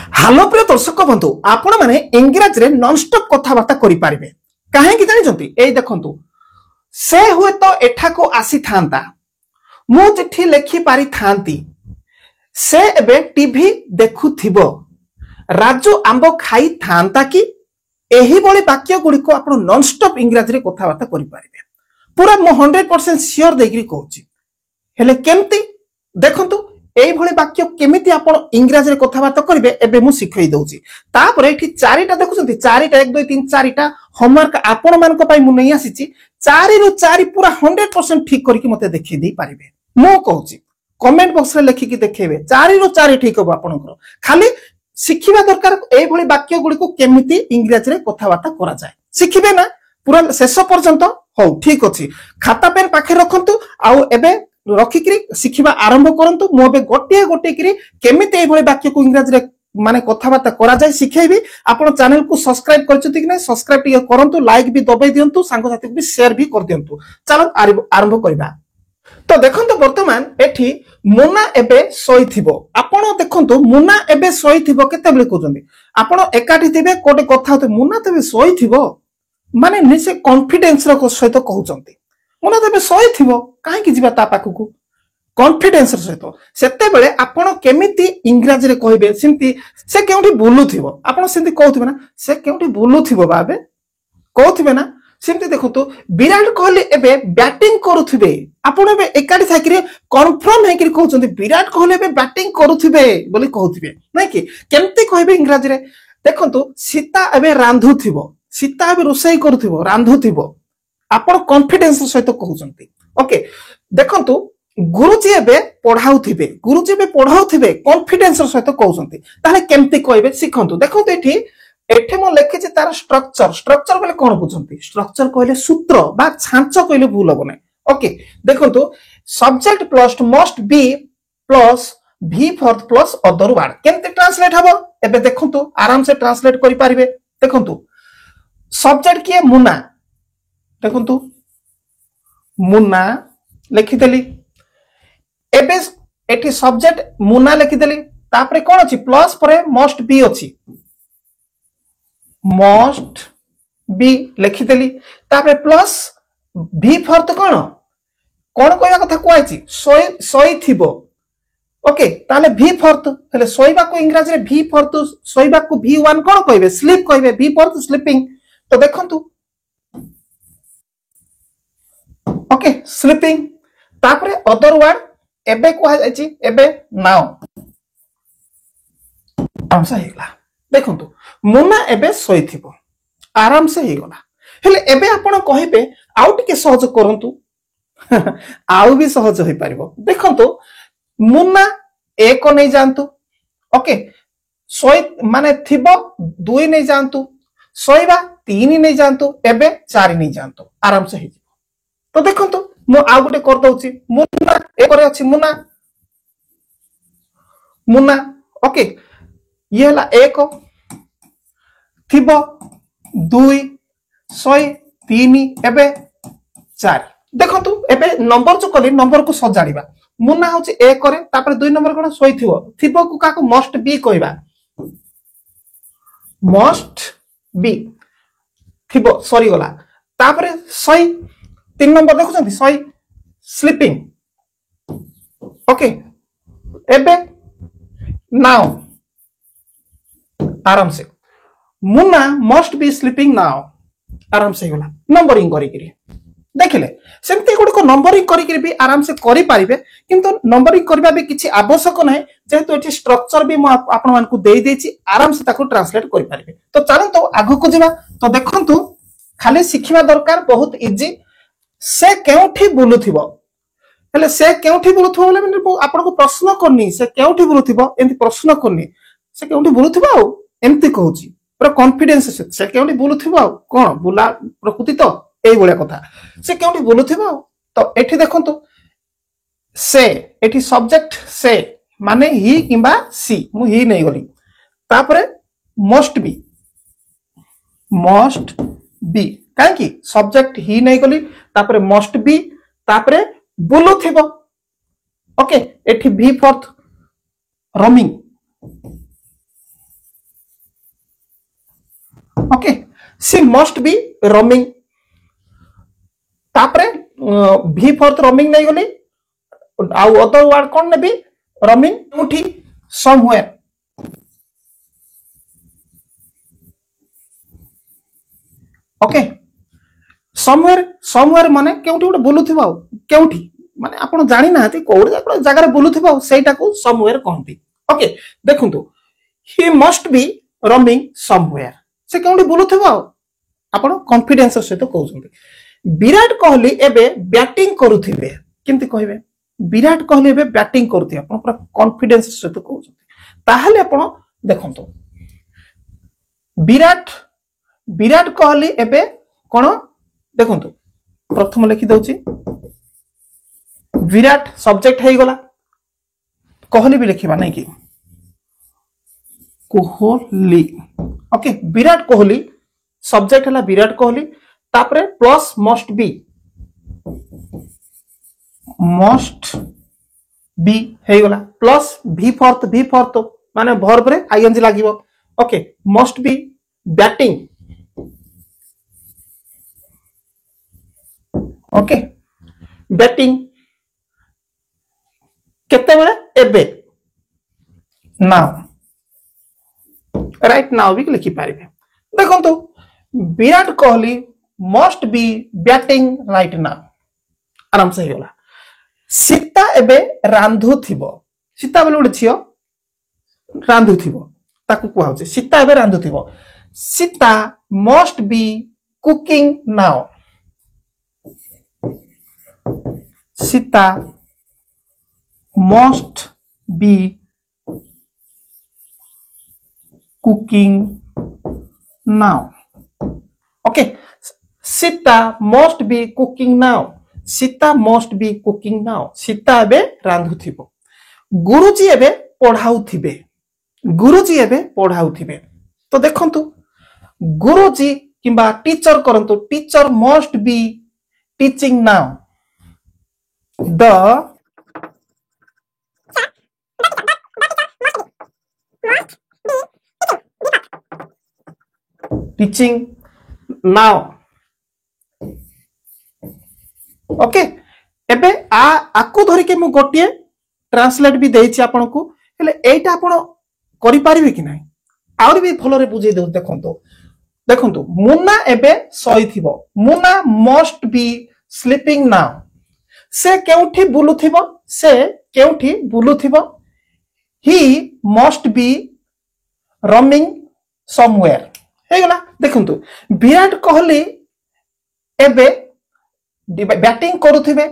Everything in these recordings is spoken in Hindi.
हेलो प्रिय दर्शक बंधु आपण माने इंग्रजी रे नॉनस्टॉप कथाबार्ता करि पारिबे काहे कि जानि जंती एई देखंतु से हुए तो एठा को आसी थांता मु चिट्ठी लेखि पारि थांती से एबे टीवी देखुथिबो राजू आंबो खाई थांता कि एही बळी वाक्य गुडी को आपण नॉनस्टॉप इंग्रजी रे कथाबार्ता करि पारिबे पूरा मु 100% श्योर देकरी कहूची हेले केमती देखंतु এই ভଳି বাক্য কেমিতি আপন ইংরেজি রে কথাবার্তা করিবে এবে মু শিখাই দউছি তারপরে এটি চারিটা দেখুছন্তি চারিটা 1 2 3 চারিটা হোমওয়ার্ক আপন মানক পাই মু নেই আসিছি 4 রु 4 पूरा 100% ঠিক করি মতে দেখাই দেই পারিবে মু कहूची কমেন্ট বক্স রে লিখি কি দেখাইবে 4 রु 4 ঠিক হবে আপনকৰ খালি শিখিবা দরকার এই ভଳି বাক্য গুলি কো কেমিতি ইংরেজি রে কথাবার্তা করা যায় শিখিবে না पूरा शेष पर्यंत हो ठीक अछि खाता पेन पाखे रखंतु आउ एबे रखिकरी शिखिबा आरंभ करंतु मो बे गोटे गोटे करी केमिते ए भली वाक्य को इंग्रजी रे माने कथाबार्ता करा जाय शिखेबी आपण चैनल को सब्सक्राइब करछथि कि नै सब्सक्राइब टिके करंतु लाइक भी दबाई दियंतु संग साथी को भी शेयर भी कर दियंतु चलो आरंभ करबा तो देखंतु वर्तमान एठी मुना एबे सोइथिबो आपण देखंतु मुना एबे सोइथिबो केते बेले कहउछन्ती आपण एकाठी थिबे कोटे कथा होते मुना तबे सोइथिबो माने निसे कॉन्फिडेंस रो सहित कहउछन्ती मुना तबे सोइथिबो काहे कि जिबा ता पाखकु कॉन्फिडेंस सहित सेते बेले आपण केमिति इंग्रजी रे कहबे सिंती से केउठी बुलुथिबो आपण सिंती कहउथिबे ना से केउठी बुलुथिबो बाबे कहउथिबे ना सिंती देखतो विराट कोहली एबे बैटिंग करूथिबे आपण एबे एकाडी थाकिरे कन्फर्म हे कि कहउछन्ती विराट कोहली एबे बैटिंग करूथिबे बोली कहउथिबे नै कि केमति कहबे इंग्रजी रे देखतो सीता एबे रांधुथिबो सीता एबे रोसई करूथिबो रांधुथिबो आपण कॉन्फिडेंस सहित कहउछन्ती ओके देखंतु गुरुजी एबे पढाउथिबे गुरुजी एबे पढाउथिबे कॉन्फिडेंस सहित कहउछन्ती ताले केमति कहबे सिखंतु देखंतु एठी एठे म लिखिछि तार स्ट्रक्चर स्ट्रक्चर बोले कोन बुझंती स्ट्रक्चर कहले सूत्र बा छांच कहले भूल होबो नै ओके देखंतु subject plus must be plus भी फॉर प्लस अदर वर्ड केमति ट्रांसलेट हबो एबे देखंतु आराम से ट्रांसलेट करि पारिबे देखंतु सब्जेक्ट किए मुना देखंतु मुना लिखिदेली एबे एठी सब्जेक्ट मुना लिखिदेली तापरे कोन अछि प्लस परे मस्ट बी अछि मस्ट बी लिखिदेली तापरे प्लस भी फॉर तो कोन कोन कहया कथा कोआछि सोई थिबो ओके ताले भी फॉर तो हेले सोईबा को इंग्रजी रे भी फॉर तो सोईबा को भी1 कोन कहबे स्लीप कहबे भी फॉर तो स्लीपिंग तो देखंतु ओके स्लीपिंग तापरे अदर वर्ड एबे को आछि एबे नाउ आराम से हेला देखंतु मुना एबे सोइथिबो आराम से हेगला हेले एबे आपण कहिबे आउ टिके सहज करंतु आउ भी सहज होई परिबो देखंतु मुना एक नै जानतु ओके सोई माने थिबो 2 नै जानतु सोईबा 3 नै जानतु एबे 4 नै जानतु आराम से हे तो देखंतु मु आ गुटे कर दउची मुना एक रे अछि मुना मुना ओके ये हला एक थिबो 2 सोई 3 एबे 4 देखंतु एबे नंबर जो कली नंबर को सजाड़ीबा मुना होची एक रे तापर 2 नंबर कोन सोई थिबो को काको मस्ट बी कहबा मस्ट बी थिबो सॉरी गला तापर सोई 3 नंबर देखुछंती सोई स्लीपिंग ओके एबे नाउ आराम से मुना मस्ट बी स्लीपिंग नाउ आराम से गला नंबरिंग करी करी देखले सेमते गुड को नंबरिंग करी करी भी आराम से करि पारिबे किंतु नंबरिंग करबा भी किछि आवश्यक नै जेहेतु एठी स्ट्रक्चर भी म आपण मान को देई देछि आराम से ताको ट्रांसलेट करि पारिबे तो चलो तो आगु को जिबा तो देखंतु खाली सिखिबा दरकार बहुत इजी से केउठी बुलुथिबो हेले से केउठी बुलुथिबो बोले माने आपण को प्रश्न करनी से केउठी बुलुथिबो एंती प्रश्न करनी से केउठी बुलुथिबो आ एंती कहूची पूरा कॉन्फिडेंस से केउठी बुलुथिबो आ कोन बुला प्रकृति तो एई बोले कथा से केउठी बुलुथिबो आ तो एठी देखंतु से एठी सब्जेक्ट से माने ही किबा सी मु ही नै गली तापरे मस्ट बी काहे कि सब्जेक्ट ही नै गली तापरे मस्ट बी तापरे बुलुथिबो ओके एठी भी for roaming okay she must be roaming तापरे भी फोर्थ रोमिंग नहीं गली आउ अदर वर्ड कौन नेबी रोमिंग उठी समवेयर ओके समवेयर माने केउठी गोटे बुलुथिबा केउठी माने आपण जानि नाहति कोउडे जगह बुलुथिबा सेटा को समवेयर कहंती ओके देखंतु ही मस्ट बी रोमिंग समवेयर से केउठी बुलुथिबा आपण कॉन्फिडेंस सहित कहउछंती विराट कोहली एबे बैटिंग करूथिबे केमति कहबे विराट कोहली एबे बैटिंग करूथि आपण पूरा कॉन्फिडेंस सहित कहउछंती ताहाले आपण देखंतु विराट कोहली एबे कोन देखंतु प्रथम लिखि दउची विराट सब्जेक्ट है गला कोहली भी लिखिबा नहीं कि कोहली ओके विराट कोहली सब्जेक्ट है विराट कोहली तापरे प्लस मस्ट बी है गला प्लस भी फोर्थ माने वर्ब रे आईएनजी लागिवो okay must be batting okay batting केते बेले एबे नाउ राइट नाउ भी लिखि पारिबे देखंतु Virat Kohli must be batting right now आराम से होला सीता एबे रांधु थिबो सीता बेले उडे छियो रांधु थिबो ताकू को होचे सीता एबे रांधु थिबो Sita must be cooking now Sita must be cooking now okay Sita must be cooking now Sita must be cooking now Sita एबे रांधुथिबो गुरुजी एबे पढ़ाउथिबे गुरुजी एबे पढ़ाउथिबे तो देखंतु गुरुजी किंबा टीचर करंतु teacher must be teaching now the teaching now okay एबे आकु धरि के मु गोटिए ट्रांसलेट भी देछि आपन को हेले एटा आपन करि पारिबे कि नाही आउर भी भलो रे बुझे दउ देखंतु मुन्ना एबे सईथिबो Munna must be sleeping now से केउठी बुलुथिबो he must be roaming somewhere हे गला देखंतु विराट कोहली एबे बैटिंग करूथिबे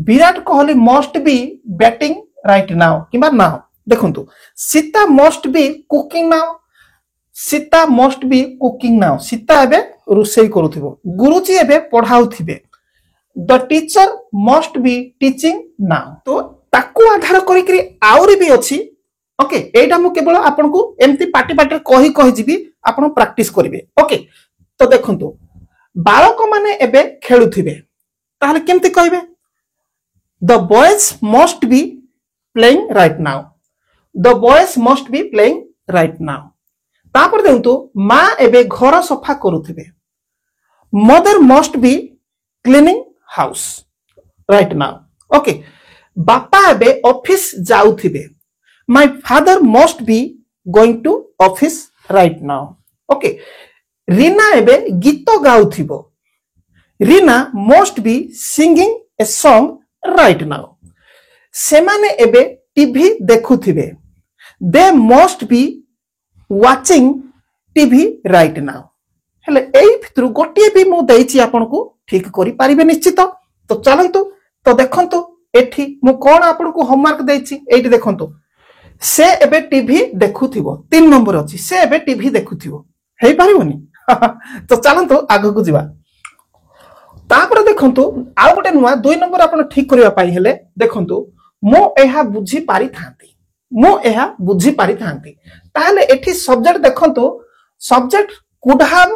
Virat Kohli must be batting right now किबा नाउ देखंतु Sita must be cooking now Sita must be cooking now Sita एबे रुसेई करूथिबो गुरुजी एबे पढ़ाउथिबे the teacher must be teaching now तो ताकू आधार करी करी आउरी भी अछि ओके एटा मु केवल आपन को एमती पाटी कही जीबी आपन प्रैक्टिस करिवे ओके तो देखंतु बालक माने एबे खेलुथिबे ताहले केमती कहबे the boys must be playing right now the boys must be playing right now तापर देखंतु मां एबे घर सफा करूथिबे mother must be cleaning house right now okay बापा एबे ऑफिस जाउथिबे my father must be going to office right now okay Reena एबे गीत गाउथिबो Reena must be singing a song right now सेमाने एबे टीवी देखुथिबे they must be watching TV right now हेले एई भितरु गोटिए भी मु देइछि आपन को ठीक करि पारिबे निश्चित तो चलंतु तो देखंतु एठी मु कोन आपन को होमवर्क देइछि एठी देखंतु से एबे टीवी देखुथिबो 3 नंबर अछि से एबे टीवी देखुथिबो हेई पारिबोनी तो चलंतु आगु को जिबा तापर देखंतु आ गोटे नुवा 2 नंबर आपण ठीक करिवा पाई हेले देखंतु मो एहा बुझी पारि थांती ताहले एठी सब्जेक्ट देखंतु subject could have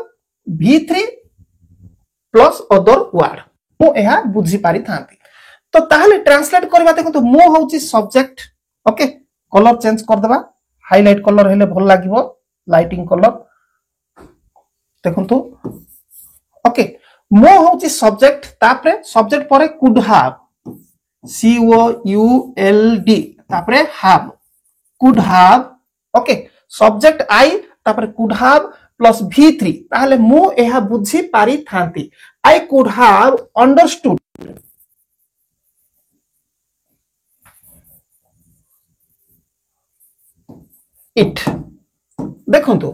V3 plus other word मो एहा बुझी पारि थांती तो ताहले ट्रांसलेट करबा देखंतु मो होउची सब्जेक्ट ओके कलर चेंज कर देबा हाइलाइट कलर हेले भल लागिवो लाइटिंग कलर देखो तो ओके मो हूँ सब्जेक्ट तापरे सब्जेक्ट पर कुड हाव COULD तापरे have could have okay subject I तापरे कुड हाव प्लस V3 ताहले मु एहा बुझी पारी थांती I could have understood it देखो तो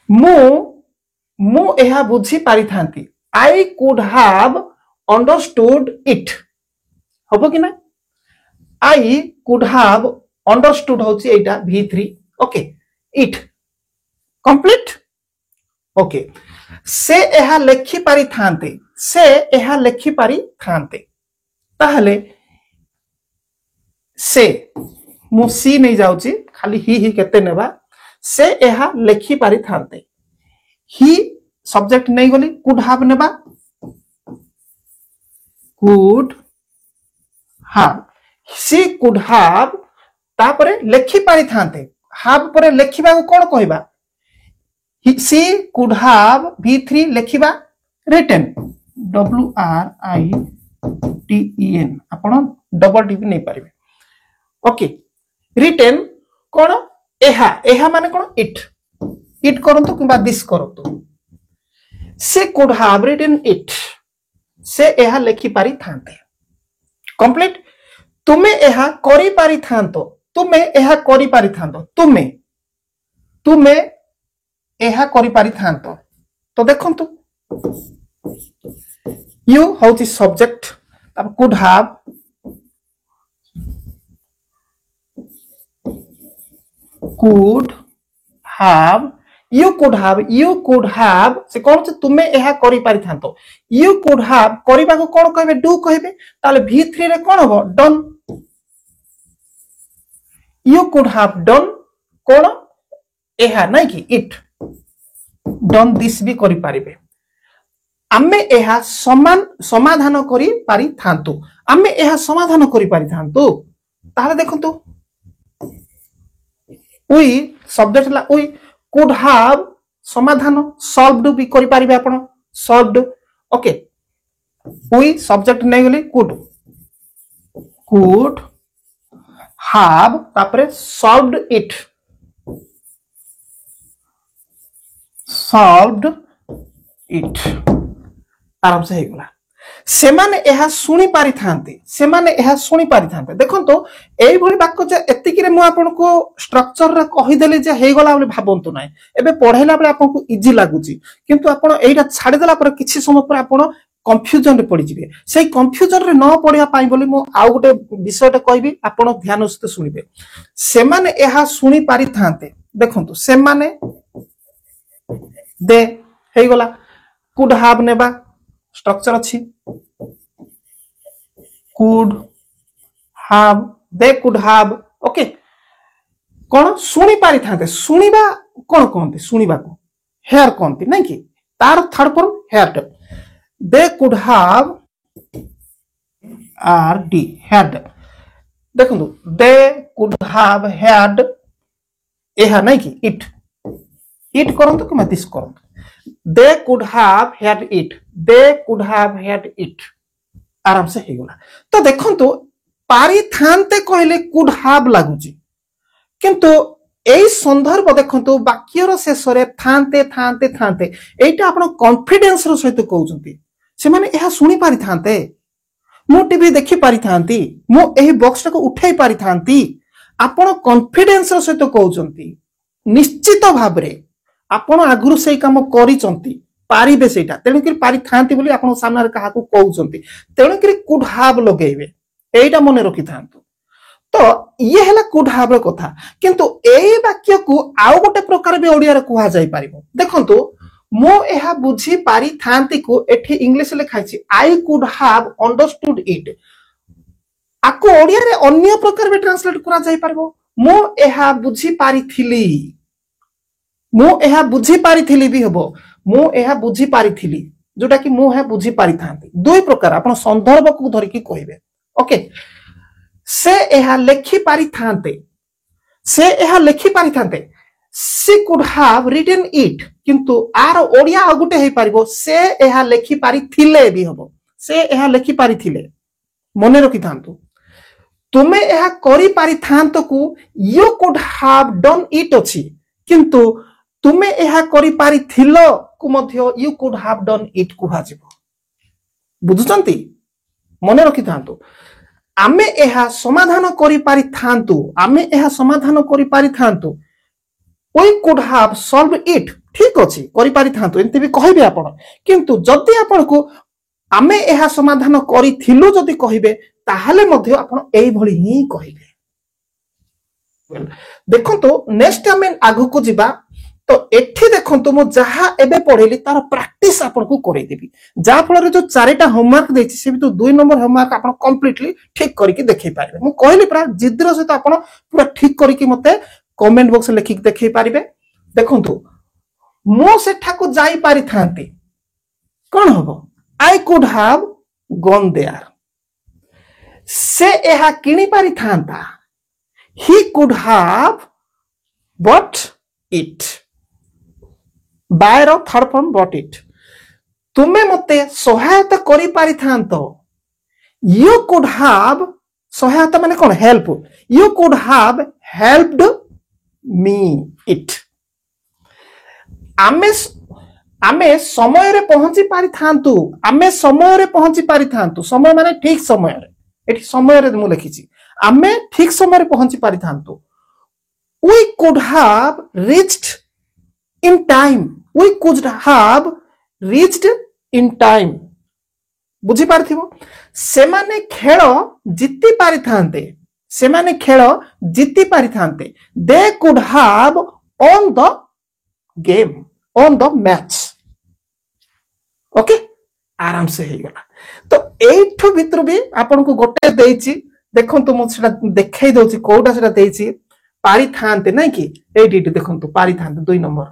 मु एहा बुझी पारी थांती I could have understood it हबो कि ना आई कुड हाव अंडरस्टूड होची एटा V3 okay it complete okay से एहा लेखि पारी थांते से एहा लेखि पारी थांते ताहले से मु सी नहीं जाउची खाली ही केते नेबा से एहा लेखि पारी थांते ही सब्जेक्ट नहीं गली कुड हाव नेबा कुड हाव सी कुड हाव तापरे लेखि पारी थांते हाव परे लेखिबा को कोन कहबा सी कुड हाव V3 लेखिबा रिटन WRITEN आपण डबल टी नहीं पारिबे ओके रिटन कोन एहा एहा माने कोन इट करंतु किबा दिस करंतु से कुड हाव रिटन इट से एहा लेखि पारी थांते कंप्लीट तुमे एहा करी पारी थांतो तुमे एहा करी पारी थांतो तुमे एहा करी पारी थांतो तो देखंतु यू हाउ सब्जेक्ट तब could have you could have से कौन से तुमे एहा करी पारी थांतो you could have करिबा को कोन कहबे डू कहबे ताले V3 रे कोन हो done you could have done कोन एहा नै कि इट डन दिस भी करि पारिबे आमे एहा समाधान करी पारी थांतु आमे एहा समाधान करी पारी थांतु ताले देखंतु we सब्जेक्ट ला we could have समाधान solved भी करि पारिबे आपण solved ओके we सब्जेक्ट नै गली could have तापरे solved it आराम से हेगला सेमाने एहा सुनी पारी थांते देखंतो एई भली वाक्य जे एतिकी रे मु आपन को स्ट्रक्चर रे कहि देले जे हेगला बोली भाबंतु नै एबे पढैला बेले आपन को इजी लागुची किंतु आपन एइटा छाडी देला पर किछि समय पर आपन कंफ्यूजन रे पड़ी जिवे सेई कंफ्यूजन रे न पडिया पाई बोली मु आउ गोटे विषयटा कहबी आपन ध्यान सहित सुनिबे सेमाने एहा सुनी पारी थांते देखंतु सेमाने दे हेगला कुड हाव नेबा स्ट्रक्चर अच्छी could have they could have okay कौन सुनी पारी थांते सुनिबा कौन कहते सुनिबा को हेयर कहते नहीं कि तार third form here they could have RD had देखो they could have had एहा नहीं कि it करंतु कि दिस करंतु they could have had it आराम से हेगला तो देखंतु पारी थांते कहले कुड हाव लागुची किंतु एई संदर्भ देखंतु वाक्यर शेष रे थांते एटा आपण कॉन्फिडेंस रो सहित कहउचंती से माने एहा सुनी पारी थांते मो टीवी देखि पारी थांती मो एही बॉक्स को उठाई पारी थांती आपण कॉन्फिडेंस रो सहित कहउचंती निश्चित भाबरे आपण आगुरु सेई काम करिचंती पारिबे सेटा तेणु कि पारी थांती बोली आपण सामने कहा को कहउचंती तेणु कि कुड हाव लगेइबे एटा मने रखि थांतु तो ये हैला कुड हाव रो कथा किंतु एई वाक्य को आउ गोटे प्रकार बे ओडिया रे कुहा जाई पारिबो देखंतु मो एहा बुझी पारी थांती को एठी इंग्लिश लिखाई छी I could have understood it आको ओडिया रे अन्य प्रकार बे ट्रांसलेट करा जाई पारिबो मो एहा बुझी पारी थिली मो एहा बुझी पारी थिली भी हबो मो एहा बुझी पारी थिली जोटा कि मो है बुझी पारी थांती दुई प्रकार आपण संदर्भ को धरि कि कहिबे ओके से एहा लेखि पारी थांते सी कुड हैव रिटन इट किंतु आर ओडिया आ गुटे हे पारिबो से एहा लेखि पारि थिले भी हबो से एहा लेखि पारि थिले मने रखि थांतु तुमे एहा करि पारि थांतो को you could have done it अछि किंतु तुमे एहा करि पारि थिलो को मध्य you could have done it कुहा जिवो बुझुचंती मने रखि थांतु आमे एहा समाधान करि पारि थांतु आमे एहा समाधान करि पारि थांतु we could have solved it ठीक अछि करि पारि थांतु एंते भी कहबे आपण किंतु जदि आपण को आमे एहा समाधान करि थिलु जदि कहबे ताहाले मध्ये आपण एई भଳି ही कहबे देखंतु नेक्स्ट आमे आगु को जिबा तो एठी देखंतु मो जहा एबे पढेली तार प्रैक्टिस आपण को करै देबी जा फल रे जो चारिटा होमवर्क देछि से भी तो 2 नंबर होमवर्क आपण कंप्लीटली ठीक करिकि देखै पारबे मो कहली पूरा जिद्र सहित आपण पूरा ठीक करिकि मते कमेंट बॉक्स लिखि देखै पारिबे देखंतु मो सेठा को जाई पारि थांती कोन हबो I could have gone there से एहा किनि पारि थांता he could have but it बायर थर्ड फॉर्म बट इट तुमे मते सहायता करि पारि थांतो यू कुड हैव सहायता माने कोन help you could have helped me it आमे आमे समय रे पहुंची पारि थांतु आमे समय रे पहुंची पारि थांतु समय माने ठीक समय रे एठी समय रे मु लिखिची आमे ठीक समय रे पहुंची पारि थांतु we could have reached in time we could have reached in time बुझी पारथिबो सेमाने खेल जिति पारि थांते सेमाने खेल जिति पारि थांते they could have on the game on the match okay आराम से हे गला तो एठो भितर भी आपन को गोटे देछि देखंतु मु सेटा देखाई दोछि कोडा सेटा देछि पारि थांते नै कि एडी देखंतु पारि थांते 2 नंबर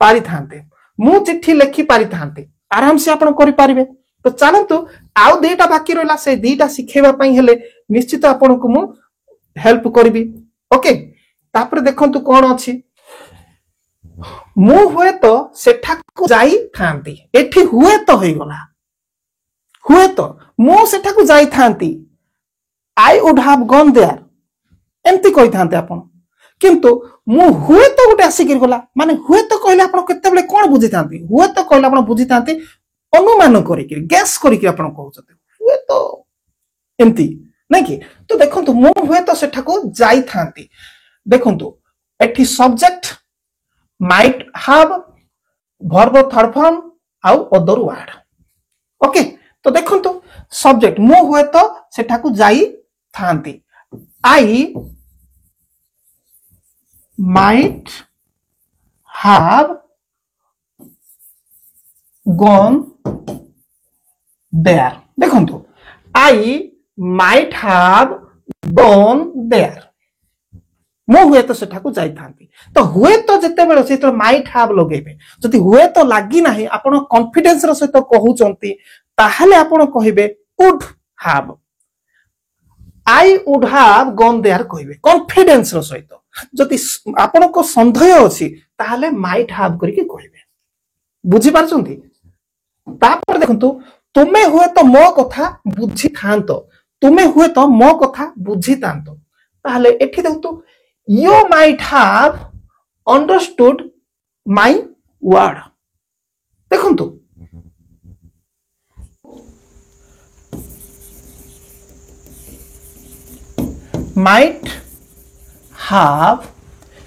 पारि थांते मु चिट्ठी लिखि पारि थांते आराम से आपन करि पारिबे तो चलंतु आउ दुईटा बाकी रहला से दुईटा सिखेबा पई हेले निश्चित आपन को मु हेल्प करबी ओके तापर देखंतु कोन अछि मु हुए तो सेठा को जाई थांती एठी हुए तो होई गला हुए तो मु सेठा को जाई थांती I would have gone there एम्ति कहि थांते आपन किंतु मु हुए तो गोटे आसी गिर गला माने हुए तो कहले आपन केते बेले कोन बुझी थांती हुए तो कहले आपन बुझी थांती अनुमान करि कि गैस करि कि आपन कहउछते हुए तो एम्ति नै कि तो देखंतु मु हुए तो सेठा को जाई थांती देखंतु एठी subject might have verb third form आउ other word ओके तो देखंतु सब्जेक्ट मु हुए तो सेठा को जाई थांती आई might have gone there देखंतु आई might have gone there मो हुए तो सेठा को जाई थांती तो हुए तो जते बेले से तो माइट हैव लगेबे जति हुए तो लागी नाही आपण कॉन्फिडेंस रो सहित कहउचंती ताहाले आपण कहिबे would have I would have gone there कहिबे कॉन्फिडेंस रो सहित जति आपण को संदेह अछि ताहाले माइट हैव करिके कहिबे बुझी पारचंती तापर देखंतु तुमे हुए तो मो कथा बुझी थांतो तुमे हुए तो मो कथा बुझी तांतो ताहाले एठी देखंतु you might have understood my word देखंतु might have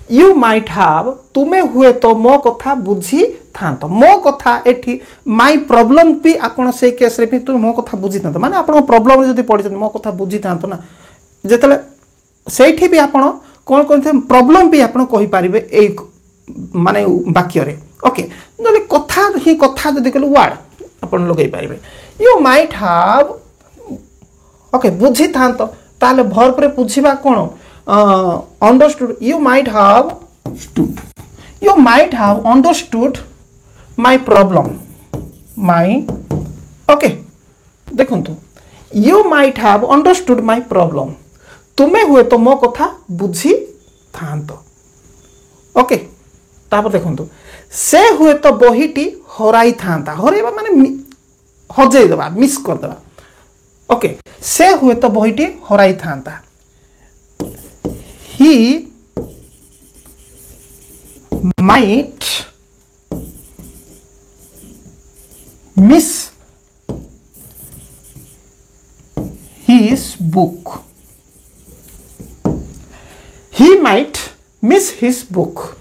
you might have तुमे हुए तो मो कथा बुझी थांतो मो कथा एठी my problem भी आपण से केस रे भी तो मो कथा बुझी थांतो माने आपण प्रॉब्लम जदी पड़ी मो कथा बुझी थांतो ना जेतले सेठी भी आपण कोन कोन प्रॉब्लम भी आपण कहि पारिबे ए माने वाक्य रे ओके नले कथा ही कथा जदी कहलो वर्ड आपण लगै पारिबे यू माइट हैव ओके बुझी थांतो ताले वर्ब रे बुझीबा कोन understood you might have understood my problem my okay देखंतु you might have understood my problem तुमे हुए तो मो कथा बुझी थांतो ओके तापर देखंतु से हुए तो बहीटी हराई थांता हरैबा माने हजै देबा मिस कर देबा ओके से हुए तो बहीटी हराई थांता ही might miss his book. He might miss his book.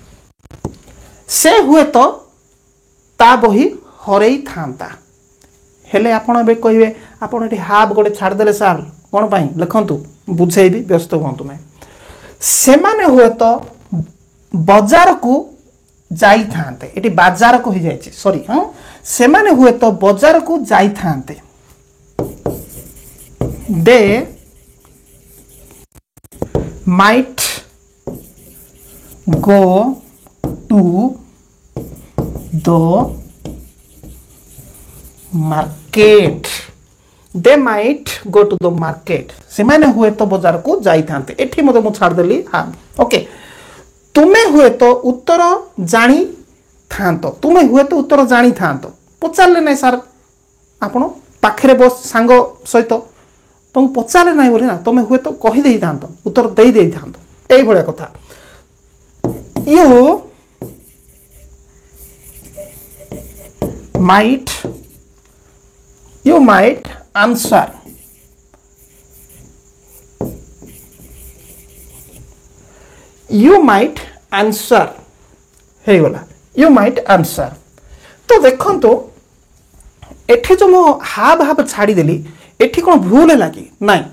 से हुए तो ता बही हरई थांता हेले आपण बे कहिबे आपण एठी हाफ गोटे छाड़ देले सर कोन पई लिखंतु बुझेबी व्यस्त होंतु मैं से माने हुए तो बाजार को जाई थांते एटी बाजार को ही जायछि सॉरी हां से माने हुए तो बाजार को जाई थांते दे might go to the market they might go to the market से माने हुए तो बाजार को जाई थांते एठी मते मु छाड़ देली हां ओके तुम्हें हुए तो उत्तर जानी थांतो तुम्हें हुए तो उत्तर जानी थांतो पचारे ना सर आपण पाखरे बस सांग सहित तुम पचारे ना बोली ना तुम्हें हुए तो कही दे थांतो उत्तर दे दे थांतो एई भले कथा you might answer you might answer हे गला you might answer तो देखंतो एठी जो मो हाब हाब छाड़ी देली एठी कोन भूल है कि नहीं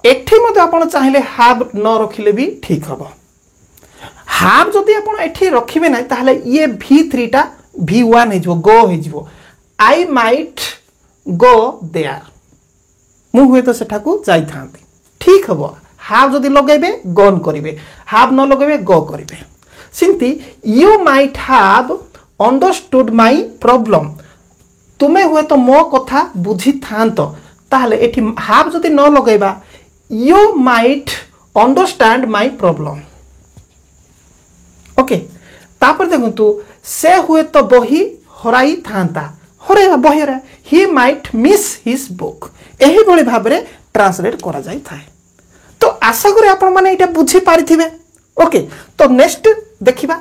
एठी मते आपण चाहिले हाब न रखिले भी ठीक हबो हाब जदि आपण एठी रखिबे नै ताहले ये v3 टा v1 हे जो गो हे जिवो I might go there मु हुए तो सेठा को जाई थांती ठीक हबो हाव जदि लगेबे गन करिवे हाव न लगेबे गो करिवे सिंती you might have understood my problem तुमे हुए तो मो कथा बुझी थांतो ताहले एठी हाव जदि न लगेबा you might understand my problem okay तापर देखंतु से हुए तो बही हराई थांता हरेबा बही रे he might miss his book एही भली भाबरे ट्रांसलेट करा जाय थाए तो आशा करी आपण माने एटा बुझी पारिथिबे ओके तो नेक्स्ट देखिबा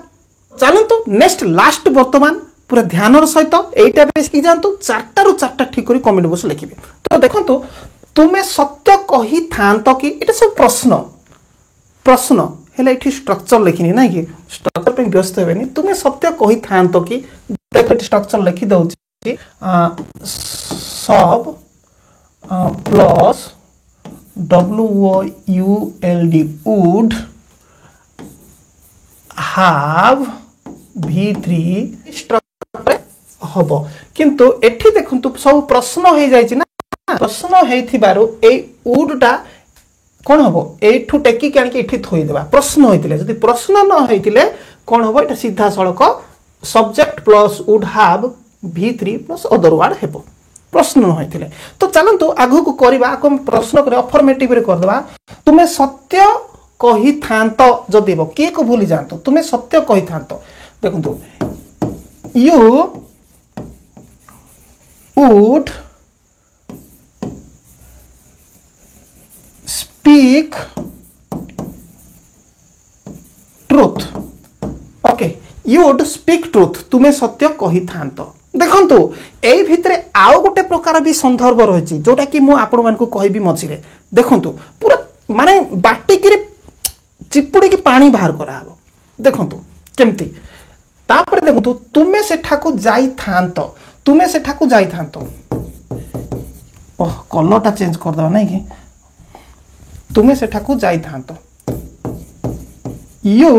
चलंतु नेक्स्ट लास्ट वर्तमान पूरा ध्यानर सहित एटा बेस की जानतु चारटा रु चारटा ठीक करी कमेंट बॉक्स लिखिबे तो देखंतु तुमे सत्य कही थांतो कि एटा सब प्रश्न प्रश्न हेले एठी स्ट्रक्चर लिखिनी ना कि स्ट्रक्चर पे व्यस्त हेबेनी तुमे सत्य कही थांतो कि देखो स्ट्रक्चर लिखि दउची सब plus WOULD would have V3 structure हबो किंतु एठी देखंतु सब प्रश्न हे जायछि ना प्रश्न हेथिबारु ए would टा कोन हबो एठु टेकी कान के एठी थोई देबा प्रश्न होइतिले जदि प्रश्न न होइतिले कोन हबो एटा सीधा सळक subject plus would have V3 plus other word हेबो प्रश्न न होइतिले तो चलंतु आगु को करबा को प्रश्न करे अफर्मेटिव रे कर देबा तुमे सत्य कही थांतो जदि बो के को भूली जानतो तुमे सत्य कही थांतो देखंतु you would speak truth okay you would speak truth तुमे सत्य कही थांतो देखंतु एई भितरे आउ गोटे प्रकार भी संदर्भ रहिछि जोटा कि मु आपण मान को कहबी मझिरे देखंतु पूरा माने बाटी कि चिपुड़ी की पानी बाहर करा हबो देखंतु केमती तापर देखंतु तुमे सेठा को जाई थांतो तुमे सेठा को जाई थांतो ओह कलरटा चेंज कर दवा नै कि तुमे सेठा को जाई थांतो you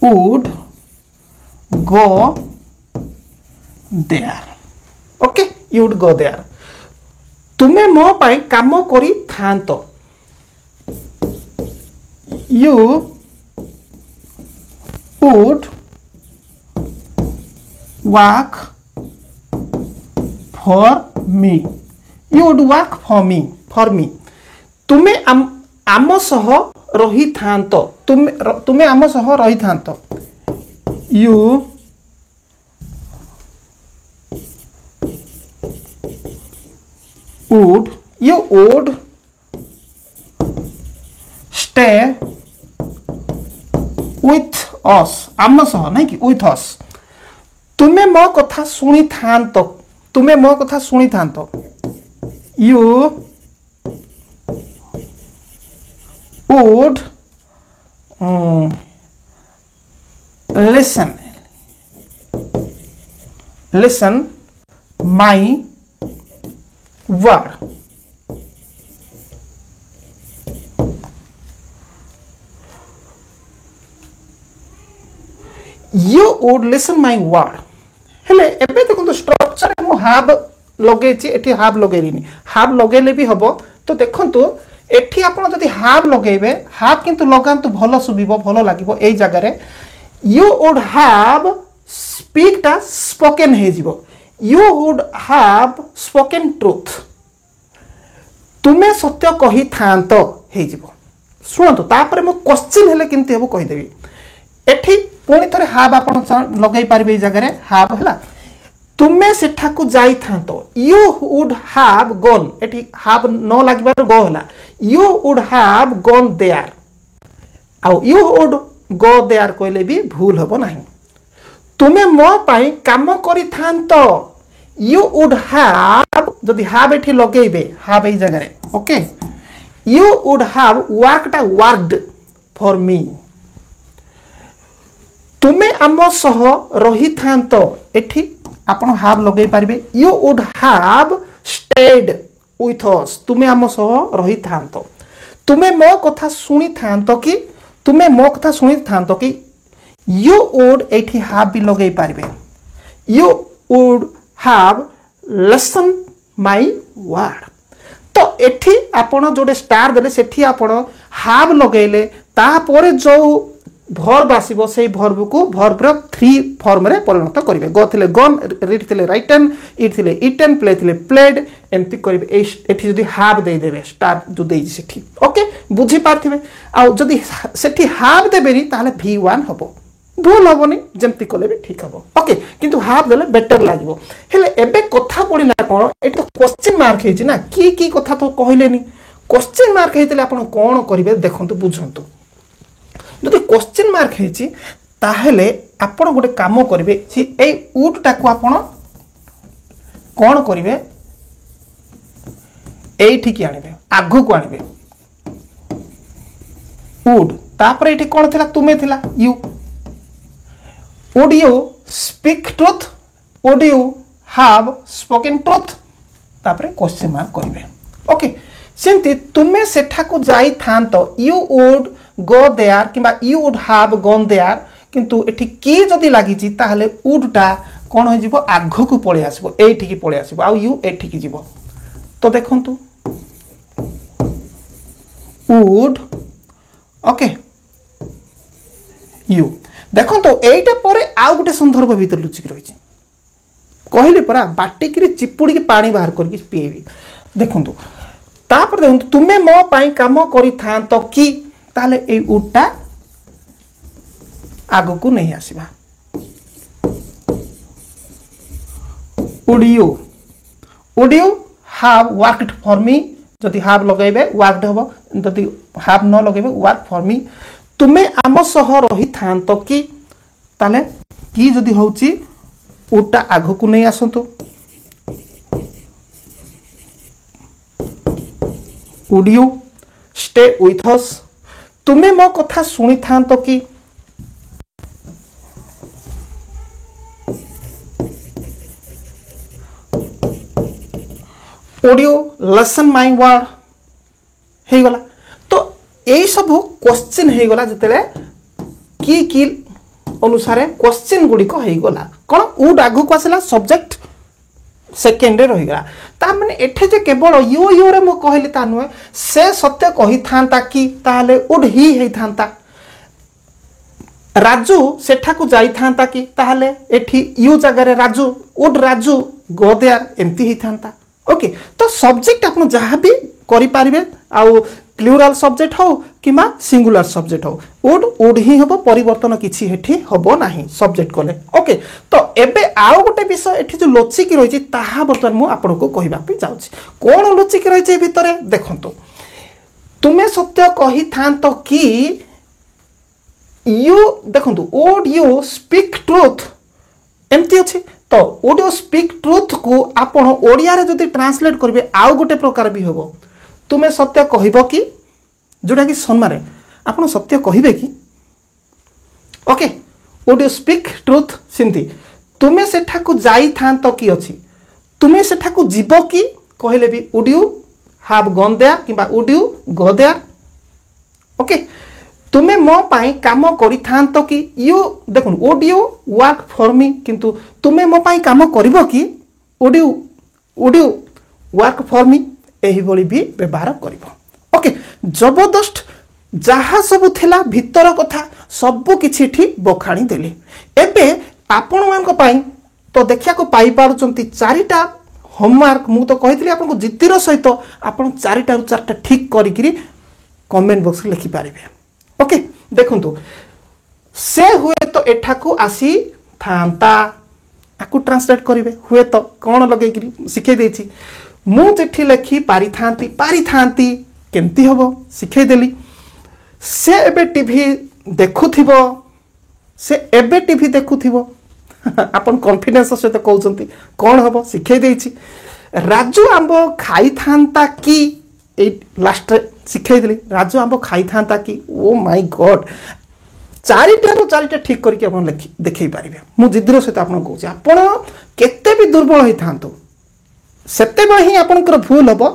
would go there okay you would go there तुमे मो पाई काम करी थांतो you would work for me you would work for me तुमे आम सह रही थांत तुमे आम सह रही थांत you would stay with us आम सह नहीं कि with us तुमे मो कथा सुनी थांत तुमे मो कथा सुनी थांत you would listen my word you would listen my word हेले एबे देखो स्ट्रक्चर मु हाब लगेछि एठी हाब लगेरिनी हाब लगेले भी हबो तो देखंतु एठी आपण जदि हाब लगेबे हाब किंतु लगांतु भलो सुबिबो भलो लागिबो एई जगह रे you would have speak ता spoken हे जिवो you would have spoken truth तुमे सत्य कहि थांत हे जिवो सुनंतु तापर मु क्वेश्चन हेले किंतु हेबो कहि देबी एठी पुणी थरे हाब आपण लगै पारबे जगह रे हाब हला तुमे सेठा को जाई थांतो यू वुड हैव गॉन एठी हाब न लागबार गो हला you would have gone there आ यू वुड गो देयर कहले भी भूल हबो नाही तुमे मो पाई काम करि थांतो यू वुड हैव जदि हैव एठी लगेबे हैव ए जगह रे okay you would have worked for me तुमे आम सह रही थांत एठी आपण हाव लगे पारिबे you would have stayed with us तुमे आम सह रही थांत तुमे मो कथा सुनी थांत कि तुमे मो कथा सुनी थांत कि यू वुड एठी हैव भी लगे पारिबे you would have listen my word तो एठी आपण जोडे स्टार देले सेठी आपण हैव लगेले तापर जो भर्ब आसीबो सेही भर्ब को भर्ब रो 3 फॉर्म रे परिणत करिवे गो थिले गन रीड थिले राइटन इट थिले इटन प्ले थिले प्लेड एमती करिवे एठी जदी हाव दे देबे स्टार जो देई सेठी ओके बुझी पारथिबे आ जदी सेठी हाव देबेरी ताले v1 हबो भूल हबोनी जेमती कले भी ठीक हबो ओके किंतु हाव देले बेटर लागिबो हेले एबे कथा पडिला कोन एठी तो क्वेश्चन मार्क हेछि ना की कथा तो कहिलेनी क्वेश्चन मार्क हेतिले आपण कोन करिवे देखंतु बुझंतु जदि क्वेश्चन मार्क हेछि ताहेले आपण गोटे काम करिवे छि ए वुड टाको आपण कोन करिवे एठी की आनिबे आगु को आनिबे वुड तापर एठी कोन थिला तुमे थिला you would you speak truth would you have spoken truth तापर क्वेश्चन मार्क करिवे ओके सेंती तुमे सेठा को जाई थांत यू वुड गो देयर किबा you would have gone there किंतु एठी की जदी लागि छि ताहले वुड टा कोन हो जिवो आघो को पळे आसीबो एठी की पळे आसीबो आ यू एठी की जिवो तो देखंतु वुड ओके यू देखंतु एटा परे आ गुटे संदर्भ भीतर लुचि रही छि कहले परा बाटी की चिपुडी की पानी बाहर करके पीएबी देखंतु तापर देखंतु तुमे मो पाई काम करि थांत की ताले ए उडा आगो को नहीं आसीबा would you have worked for me जदि have लगेबे worked हबो जदि have न लगेबे work for me तुमे आम सह रही थांत कि ताले की जदि होउची उडा आगो को नहीं आसंतु would you stay with us तुमे मो कथा सुनी थांत कि would you listen my word हे गला तो एई सब क्वेश्चन हे गला जतेले की अनुसार क्वेश्चन गुडी को हे गला कोन वुड आगु को आसला सब्जेक्ट सेकेंड रे रही गला ता माने एठे जे केवल यू रे मो कहली ता नुए से सत्य कहि थांता कि ताले वुड ही हे थांता राजू सेठा को जाई थांता कि ताले एठी यू जगह रे Raju would Raju go there एम्ति ही थांता ओके तो सब्जेक्ट आपन जहां भी करि पारिबे आ प्लूराल सब्जेक्ट हो कि सिंगुलर सब्जेक्ट हो वुड वुड ही हम परिवर्तन किसी हेठी हम ना सब्जेक्ट कले ओके। तो एबे आउ गोटे विषय एठी जो लचिकी रही बर्तमान मुझे आपको कहवाक जाऊँगी कौन लचिकी रही भितर देखो तुम्हें सत्य कही था कि यू देखो वुड यू स्पीक ट्रुथ एमती अच्छे। तो वुड यू स्पीक ट्रुथ को आपण ओडिया रे जदि ट्रांसलेट करेंगे आउ गोटे प्रकार भी हम तुम्हें सत्य कहब कि जोटा कि सम्मान आप सत्य कहे कि okay would you speak truth Sindhi तुम्हें सेठा को जाई था कि अच्छी तुम्हें सेठा को जीव कि कहले भी would you have gone there कि would you go there okay. तुम्हें मो पाई काम करि थांतो कि यू देखो would you work for me किंतु तुम्हें मो पाई काम करिवो कि would you work for me एही भली भी व्यवहार करिवो ओके। जबरदस्त जहाँ सब थिला भीतर कथा सब किछि ठी बखाणी देली एबे आपण मानक पाई तो देखिया को पाई पारुचंती चारिटा होमवर्क मु तो कहितली आपन को जिद्दीर सहित आपन चारिटा रु चारटा ठीक करिकरी कमेंट बॉक्स रे लिखि पारिबे ओके। देखंतु से हुए तो एठा को आसी थांता आकु ट्रांसलेट करिवे हुए तो कोन लगे कि सिखे देछि मु चिट्ठी लिखि पारि थांती केमती हबो सिखे देली से एबे टीवी देखुथिबो से एबे टीवी देखुथिबो आपन कॉन्फिडेंस सहित कहउचंती कोन हबो सिखे देछि। राजू आंब खाई थांता कि ए लास्ट सिखे देली राजू आंब खाई थांता कि ओ माय गॉड चारिटा ठीक करके आपन देखै पारिबे मु जिद्दीर सहित आपन कहउछि आपन केते भी दुर्बल होई थांतो सेते बेले ही आपनकर भूल हबो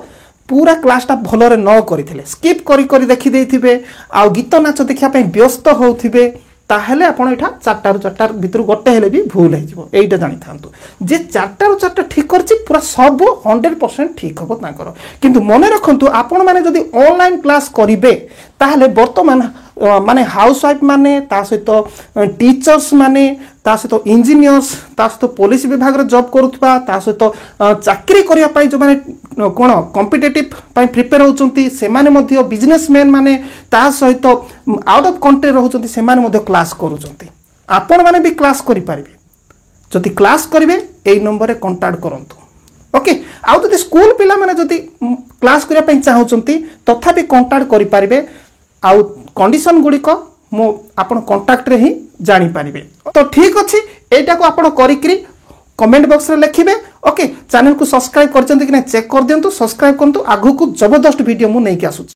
पूरा क्लासटा भलरे न करिथिले स्किप करी देखि देथिबे आ गीत नाच देखिया पे व्यस्त होथिबे ताहेले आपण एठा चारटा रु चारटा भितर गोटे हेले भी भूल हेजिवो एइटा जानि थांतु जे चारटा रु चारटा ठीक करछि पूरा सब 100% ठीक हबो तांकर। किंतु मने रखंतु आपण माने जदि ऑनलाइन क्लास करिवे ताहेले वर्तमान माने हाउसवाइफ माने ता सहित टीचर्स माने ता सहित इंजीनियर्स ता सहित पुलिस विभाग रे जॉब करूथबा ता सहित चाकरी करिया पई जो माने कोन कॉम्पिटिटिव पई प्रिपेयर होचंती से माने मध्ये बिजनेसमैन माने ता सहित आउट ऑफ कंट्री रहउचंती से माने मध्ये क्लास करूचंती आपण माने भी क्लास करि पारिबे जदि क्लास करिवे एई नंबर रे कांटेक्ट करंतु ओके। आउ जदि स्कूल पिला माने जदि क्लास करिया पई चाहउचंती तथापि कांटेक्ट करि पारिबे आउ कंडीशन गुड़िक मो आपण कांटेक्ट रे ही जानी पारिबे। तो ठीक अछि एटा को आपण करिकरी कमेंट बॉक्स रे लिखिबे ओके। चैनल को सब्सक्राइब करचंती कि नै चेक कर दियंतु सब्सक्राइब करंतु आगु को जबरदस्त वीडियो मु नै के आसुची।